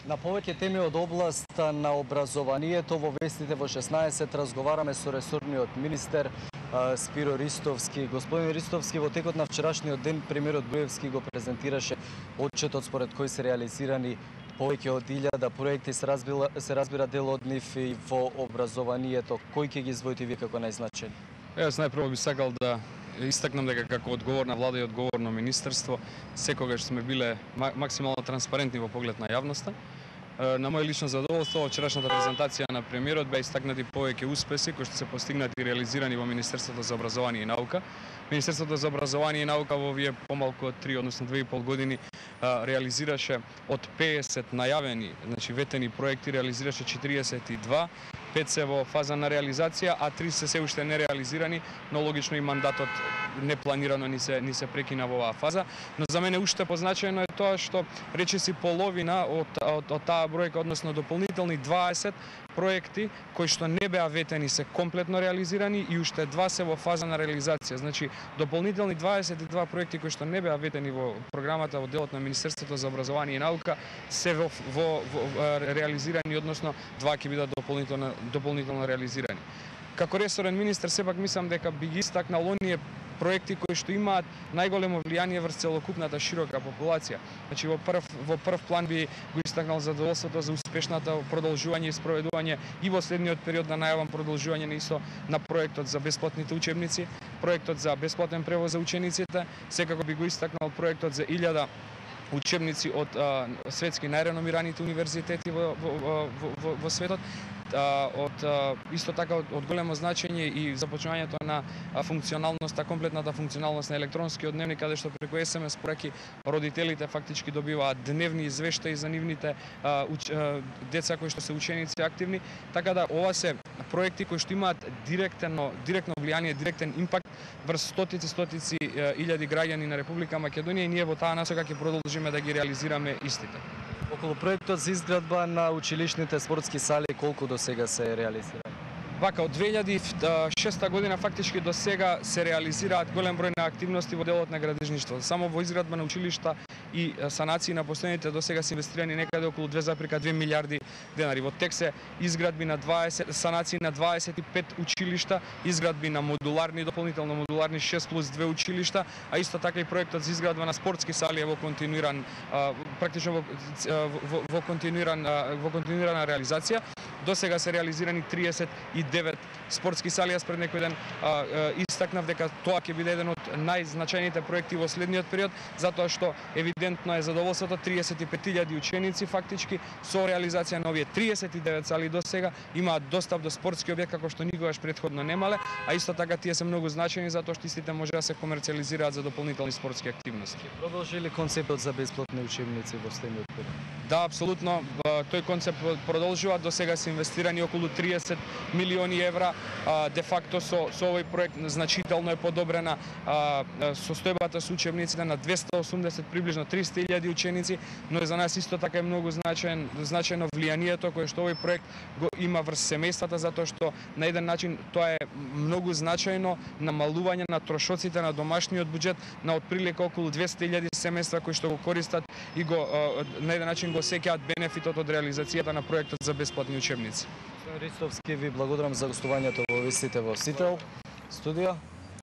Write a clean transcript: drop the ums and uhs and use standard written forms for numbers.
На повеќе теми од областа на образованието во вестите во 16 разговараме со ресорниот министер Спиро Ристовски. Господин Ристовски, во текот на вчерашниот ден премиерот Груевски го презентираше отчетот според кој се реализирани повеќе од 1000 проекти, се разбира дел од нив и во образованието. Кој ќе ги извоите вие како најзначајни? Јас најпрво би сакал да истакнам дека како одговорна влада и одговорно министерство секогаш сме биле максимално транспарентни во поглед на јавноста. На моје лично задоволство, вчерашната презентација на премиерот беа истакнати повеќе успеси кои што се постигнати и реализирани во Министерството за образование и наука. Министерството за образование и наука во овие помалку од 3, односно 2,5 години реализираше од 50 најавени, значи ветени проекти, реализираше 42, 5 се во фаза на реализација, а 3 се уште нереализирани, но логично и мандатот непланирано ни се прекина во оваа фаза. Но за мене уште позначајно е тоа што речиси половина од таа бројка, односно дополнителни 20 проекти кои што не беа ветени се комплетно реализирани и уште 2 се во фаза на реализација. Значи дополнителни 22 проекти кои што не беа ветени во програмата во делот на Министерството за образование и наука се во реализирани, односно 2 ќе бидат дополнително реализирани. Како ресорен министер сепак мислам дека би ги истакнал оние проекти кои што имаат најголемо влијание врз целокупната широка популација. Значи во прв план би го истакнал задоволството за успешната продолжување и спроведување и во следниот период на најавам продолжување на исто на проектот за бесплатните учебници, проектот за бесплатен превоз за учениците, секако би го истакнал проектот за 1000 учебници од светски најреномираните универзитети во светот, исто така од големо значење и започнувањето на функционалноста, комплетната функционалност на електронскиот дневник, каде што преку SMS пораки родителите фактички добиваат дневни извештаи за нивните деца кои што се ученици активни, така да ова се проекти кои што имаат директно влијание, директен импакт врз стотици илјади граѓани на Република Македонија и ние во таа насока ќе продолжиме да ги реализираме истите. Околу проектот за изградба на училишните спортски сали, колку до сега се реализира? Вака, од 2006 година фактички до сега се реализираат голем број на активности во делот на градежништво. Само во изградба на училишта и санации на последните до сега се инвестирани некаде околу 2,2 милиарди денари. Во тек се изградби на 20, санации на 25 училишта, изградби на дополнително модуларни 6+2 училишта, а исто така и проектот за изградба на спортски сали е во континуиран, практично во континуирана реализација. До сега се реализирани 39 спортски сали. Јас пред некој ден истакнав дека тоа ќе биде еден од најзначајните проекти во следниот период, затоа што евидентно е задоволството 35.000 ученици фактички со реализација на овие 39 сали до сега имаат достап до спортски објект како што никогаш претходно немале, а исто така тие се многу значајни затоа што истите може да се комерцијализираат за дополнителни спортски активности. Продолжи ли концептот за бесплатни учебници во следниот период? Да, апсолутно. Тој концепт продолжува. До сега се инвестирани околу 30 милиони евра. Де факто со овој проект значително е подобрена состојбата со учебниците на 280, приближно 300.000 ученици, но за нас исто така е многу значајно влијанието кое што овој проект го има врз семејствата, затоа што на еден начин тоа е многу значајно намалување на трошоците на домашниот буџет на отприлика околу 200.000 семејства кои што го користат и на еден начин го сеќаат бенефитот од реализацијата на проектот за бесплатни учебници. Ристовски, ви благодарам за гостувањето во вестите во Сител студио.